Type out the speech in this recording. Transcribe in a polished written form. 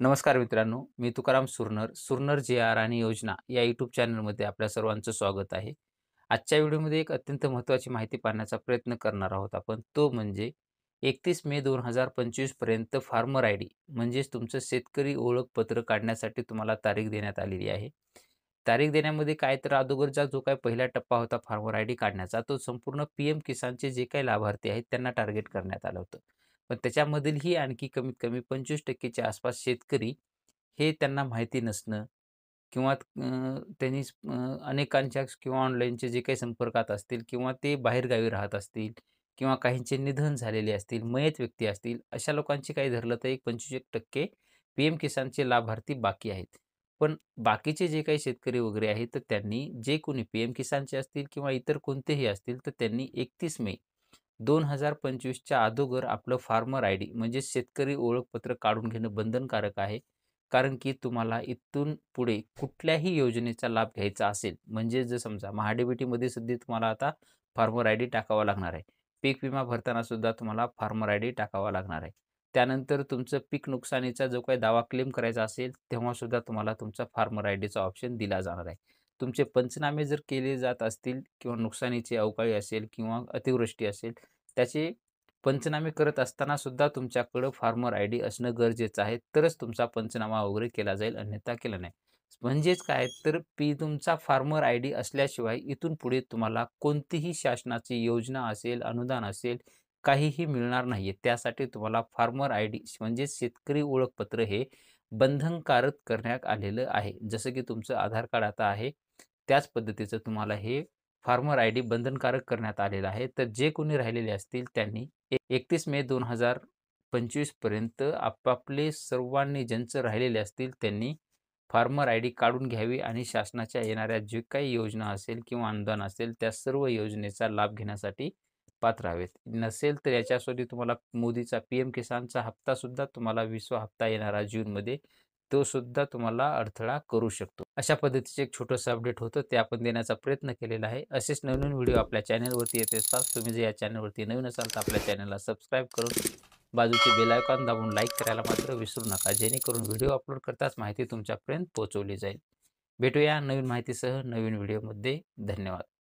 नमस्कार मित्रांनो, मी तुकाराम सुरनर, सुरनर जे.आर. आणि योजना या यूट्यूब चॅनलमध्ये आपल्या सर्वांचं स्वागत आहे. आजच्या व्हिडिओमध्ये एक अत्यंत महत्त्वाची माहिती पाहण्याचा प्रयत्न करणार आहोत आपण. तो म्हणजे 31 मे 2025 पर्यंत फार्मर आयडी म्हणजेच तुमचं शेतकरी ओळखपत्र काढण्यासाठी तुम्हाला तारीख देण्यात आलेली आहे. तारीख देण्यामध्ये काय तर अगोदरचा जो काही पहिला टप्पा होता फार्मर आयडी काढण्याचा, तो संपूर्ण पी-एम किसानचे जे काही लाभार्थी आहेत त्यांना टार्गेट करण्यात आलं होतं. पण त्याच्यामधीलही आणखी कमीत कमी 25% च्या आसपास शेतकरी हे त्यांना माहिती नसणं किंवा त्यांनी अनेकांच्या किंवा ऑनलाईनचे जे काही संपर्कात असतील किंवा ते बाहेरगावी राहत असतील किंवा काहींचे निधन झालेले असतील, मयत व्यक्ती असतील, अशा लोकांची काही धरलं तर एक 25% पी-एम किसानचे लाभार्थी बाकी आहेत. पण बाकीचे जे काही शेतकरी वगैरे आहेत, तर त्यांनी जे कोणी पी-एम किसानचे असतील किंवा इतर कोणतेही असतील, तर त्यांनी 31 मे 2025च्या अगोदर आपलं फार्मर आयडी म्हणजे शेतकरी ओळखपत्र काढून घेणं बंधनकारक आहे. कारण की तुम्हाला इथून पुढे कुठल्याही योजनेचा लाभ घ्यायचा असेल, म्हणजे जर समजा महा-डी-बी-टीमध्ये सुद्धा तुम्हाला आता फार्मर आयडी टाकावा लागणार आहे. पीक विमा भरताना सुद्धा तुम्हाला फार्मर आयडी टाकावा लागणार आहे. त्यानंतर तुमचं पीक नुकसानीचा जो काही दावा क्लेम करायचा असेल, तेव्हा सुद्धा तुम्हाला तुमचा फार्मर आयडीचा ऑप्शन दिला जाणार आहे. तुमचे पंचनामे जर केले जात असतील किंवा नुकसानीची अवकाळी असेल किंवा अतिवृष्टी असेल, त्याचे पंचनामे करत असताना सुद्धा तुमच्याकडं फार्मर आयडी असणं गरजेचं आहे. तरच तुमचा पंचनामा वगैरे केला जाईल, अन्यथा केला नाही. म्हणजेच काय तर तुमचा फार्मर आयडी असल्याशिवाय इथून पुढे तुम्हाला कोणतीही शासनाची योजना असेल, अनुदान असेल, काहीही मिळणार नाहीये. त्यासाठी तुम्हाला फार्मर आयडी म्हणजे शेतकरी ओळखपत्र हे बंधनकारक करण्यात आलेलं आहे. जसं की तुमचं आधार कार्ड आता आहे, त्याच पद्धतीचं तुम्हाला हे फार्मर आयडी बंधनकारक करण्यात आलेलं आहे. तर जे कोणी राहिलेले असतील त्यांनी 31 मे 2025 पर्यंत आपापले सर्वांनी ज्यांचं राहिलेले असतील त्यांनी फार्मर आयडी काढून घ्यावी आणि शासनाच्या येणाऱ्या जे काही योजना असेल किंवा अनुदान असेल त्या सर्व योजनेचा लाभ घेण्यासाठी पात्र हवेत. नसेल तर याच्यासाठी तुम्हाला मोदीचा पी-एम किसानचा हप्तासुद्धा तुम्हाला 20वा हप्ता येणारा जूनमध्ये, तो सुद्धा तुम्हाला अडथळा करू शकतो. अशा पद्धतीचे एक छोटंसं अपडेट होतं, ते आपण देण्याचा प्रयत्न केलेला आहे. असेच नवीन व्हिडिओ आपल्या चॅनलवरती येत असतात. तुम्ही जर या चॅनलवरती नवीन असाल तर आपल्या चॅनलला सबस्क्राईब करून बाजूचे बेल आयकॉन दाबून लाईक करायला मात्र विसरू नका. जेणेकरून व्हिडिओ अपलोड करताच माहिती तुमच्यापर्यंत पोहोचवली जाईल. भेटूया नवीन माहितीसह नवीन व्हिडिओमध्ये. धन्यवाद.